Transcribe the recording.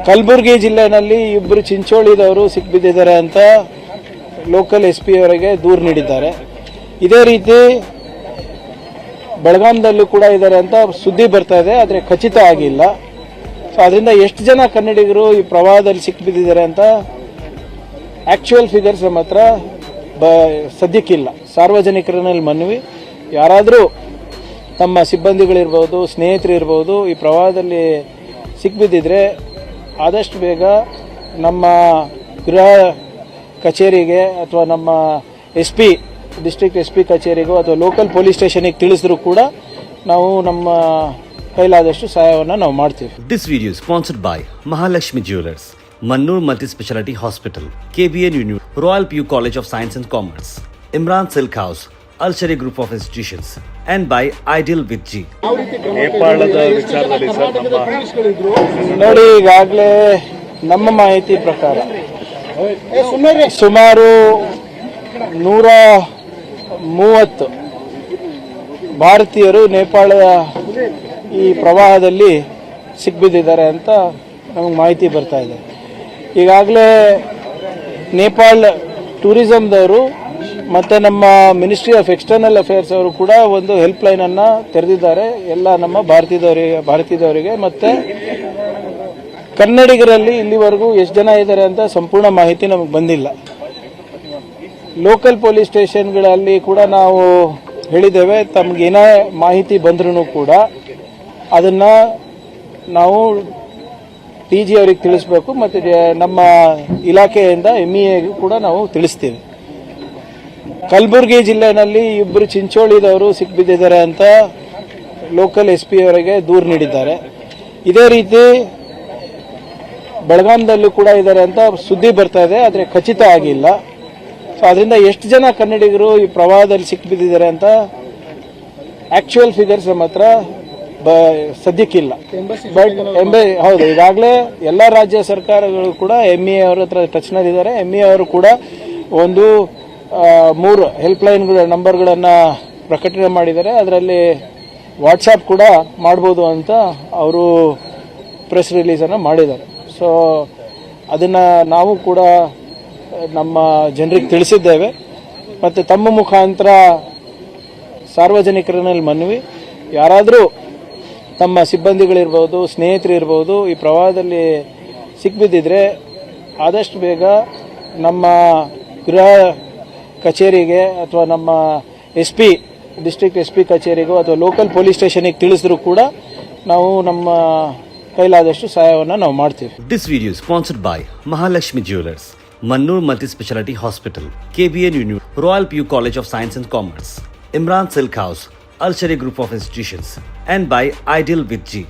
ಕಲಬುರಗಿ ಜಿಲ್ಲೆಯಲ್ಲಿ ಇಬ್ಬರು ಚಿಂಚೋಳಿದವರು ಸಿಕ್ಬಿದ್ದಿದ್ದಾರೆ ಅಂತ ಲೋಕಲ್ SP ಅವರಿಗೆ ದೂರು ನೀಡಿದ್ದಾರೆ. ಇದೇ ರೀತಿ ಬೆಳಗಾಂದಲ್ಲೂ ಕೂಡ ಇದ್ದಾರೆ ಅಂತ ಸುದ್ದಿ ಬರ್ತಾ ಇದೆ, ಆದರೆ ಖಚಿತ ಆಗಿಲ್ಲ. ಸೊ ಅದರಿಂದ ಎಷ್ಟು ಜನ ಕನ್ನಡಿಗರು ಈ ಪ್ರವಾಹದಲ್ಲಿ ಸಿಕ್ಬಿದ್ದಿದ್ದಾರೆ ಅಂತ ಆ್ಯಕ್ಚುಯಲ್ ಫಿಗರ್ಸ್ ನಮ್ಮ ಹತ್ರ ಸದ್ಯಕ್ಕಿಲ್ಲ. ಸಾರ್ವಜನಿಕರಲ್ಲಿ ಮನವಿ, ಯಾರಾದರೂ ತಮ್ಮ ಸಿಬ್ಬಂದಿಗಳಿರ್ಬೋದು, ಸ್ನೇಹಿತರಿರ್ಬೋದು ಈ ಪ್ರವಾಹದಲ್ಲಿ ಸಿಕ್ಬಿದ್ದಿದ್ರೆ ಆದಷ್ಟು ಬೇಗ ನಮ್ಮ ಗೃಹ ಕಚೇರಿಗೆ ಅಥವಾ ನಮ್ಮ SP ಡಿಸ್ಟ್ರಿಕ್ಟ್ SP ಕಚೇರಿಗೋ ಅಥವಾ ಲೋಕಲ್ ಪೊಲೀಸ್ ಸ್ಟೇಷನಿಗೆ ತಿಳಿಸಿದ್ರು ಕೂಡ ನಾವು ನಮ್ಮ ಕೈಲಾದಷ್ಟು ಸಹಾಯವನ್ನು ನಾವು ಮಾಡ್ತೀವಿ. This video is sponsored by Mahalakshmi Jewelers, Mannur Multi-Speciality Hospital, KBN Union, Royal PU College of Science and Commerce, Imran Silk House, Alshari Group of Institutions, and by Ideal with G. ನೇಪಾಳದ ವಿಚಾರದಲ್ಲಿ sir ನೋಡಿ, ಈಗಾಗಲೇ ನಮ್ಮ ಮಾಹಿತಿ ಪ್ರಕಾರ ಸುಮಾರು 130 ಭಾರತೀಯರು ನೇಪಾಳದ ಈ ಪ್ರವಾಹದಲ್ಲಿ ಸಿಕ್ಬಿದ್ದಿದ್ದಾರೆ ಅಂತ ನಮಗೆ ಮಾಹಿತಿ ಬರ್ತಾ ಇದೆ. ಈಗಾಗಲೇ ನೇಪಾಳ ಟೂರಿಸಮ್ದವರು ಮತ್ತು ನಮ್ಮ ಮಿನಿಸ್ಟ್ರಿ ಆಫ್ ಎಕ್ಸ್ಟರ್ನಲ್ ಅಫೇರ್ಸ್ ಅವರು ಕೂಡ ಒಂದು ಹೆಲ್ಪ್ಲೈನನ್ನು ತೆರೆದಿದ್ದಾರೆ ಎಲ್ಲ ನಮ್ಮ ಭಾರತೀಯದವರಿಗೆ. ಮತ್ತು ಕನ್ನಡಿಗರಲ್ಲಿ ಇಲ್ಲಿವರೆಗೂ ಎಷ್ಟು ಜನ ಇದ್ದಾರೆ ಅಂತ ಸಂಪೂರ್ಣ ಮಾಹಿತಿ ನಮಗೆ ಬಂದಿಲ್ಲ. ಲೋಕಲ್ ಪೊಲೀಸ್ ಸ್ಟೇಷನ್ಗಳಲ್ಲಿ ಕೂಡ ನಾವು ಹೇಳಿದ್ದೇವೆ, ತಮಗೇನೇ ಮಾಹಿತಿ ಬಂದ್ರೂ ಕೂಡ ಅದನ್ನು ನಾವು TG ಅವರಿಗೆ ತಿಳಿಸ್ಬೇಕು ಮತ್ತು ನಮ್ಮ ಇಲಾಖೆಯಿಂದ MEAಗೂ ಕೂಡ ನಾವು ತಿಳಿಸ್ತೀವಿ. ಕಲಬುರಗಿ ಜಿಲ್ಲೆಯಲ್ಲಿ ಇಬ್ಬರು ಚಿಂಚೋಳಿದವರು ಸಿಕ್ಬಿದ್ದಿದ್ದಾರೆ ಅಂತ ಲೋಕಲ್ SP ಅವರಿಗೆ ದೂರು ನೀಡಿದ್ದಾರೆ. ಇದೇ ರೀತಿ ಬೆಳಗಾಂದಲ್ಲೂ ಕೂಡ ಇದ್ದಾರೆ ಅಂತ ಸುದ್ದಿ ಬರ್ತಾ ಇದೆ, ಆದರೆ ಖಚಿತ ಆಗಿಲ್ಲ. ಸೊ ಅದರಿಂದ ಎಷ್ಟು ಜನ ಕನ್ನಡಿಗರು ಈ ಪ್ರವಾಹದಲ್ಲಿ ಸಿಕ್ಬಿದ್ದಿದ್ದಾರೆ ಅಂತ ಆ್ಯಕ್ಚುಯಲ್ ಫಿಗರ್ಸ್ ನಮ್ಮ ಹತ್ರ ಸದ್ಯಕ್ಕಿಲ್ಲ. ಹೌದು, ಈಗಾಗಲೇ ಎಲ್ಲ ರಾಜ್ಯ ಸರ್ಕಾರಗಳು ಕೂಡ MEA ಅವ್ರ ಹತ್ರ ಟಚ್ನಲ್ಲಿದ್ದಾರೆ. MEA ಅವರು ಕೂಡ ಒಂದು 3 ಹೆಲ್ಪ್ಲೈನ್ಗಳ ನಂಬರ್ಗಳನ್ನು ಪ್ರಕಟಣೆ ಮಾಡಿದ್ದಾರೆ. ಅದರಲ್ಲಿ ವಾಟ್ಸಪ್ ಕೂಡ ಮಾಡ್ಬೋದು ಅಂತ ಅವರು ಪ್ರೆಸ್ ರಿಲೀಸನ್ನು ಮಾಡಿದ್ದಾರೆ. ಸೊ ಅದನ್ನು ನಾವು ಕೂಡ ನಮ್ಮ ಜನರಿಗೆ ತಿಳಿಸಿದ್ದೇವೆ. ಮತ್ತು ತಮ್ಮ ಮುಖಾಂತರ ಸಾರ್ವಜನಿಕರಲ್ಲಿ ಮನವಿ, ಯಾರಾದರೂ ತಮ್ಮ ಸಿಬ್ಬಂದಿಗಳಿರ್ಬೋದು, ಸ್ನೇಹಿತರಿರ್ಬೋದು ಈ ಪ್ರವಾಹದಲ್ಲಿ ಸಿಕ್ಬಿದ್ದಿದ್ರೆ ಆದಷ್ಟು ಬೇಗ ನಮ್ಮ ಗೃಹ ಕಚೇರಿಗೆ ಅಥವಾ ನಮ್ಮ SP ಡಿಸ್ಟ್ರಿಕ್ಟ್ SP ಕಚೇರಿಗೋ ಅಥವಾ ಲೋಕಲ್ ಪೊಲೀಸ್ ಸ್ಟೇಷನಿಗೆ ತಿಳಿಸಿದ್ರು ಕೂಡ ನಾವು ನಮ್ಮ ಕೈಲಾದಷ್ಟು ಸಹಾಯವನ್ನು ನಾವು ಮಾಡ್ತೀವಿ. This video is sponsored by Mahalakshmi Jewelers, Mannur Multi-Speciality Hospital, KBN Union, Royal PU College of Science and Commerce, Imran Silk House, Alshari Group of Institutions, and by Ideal with G.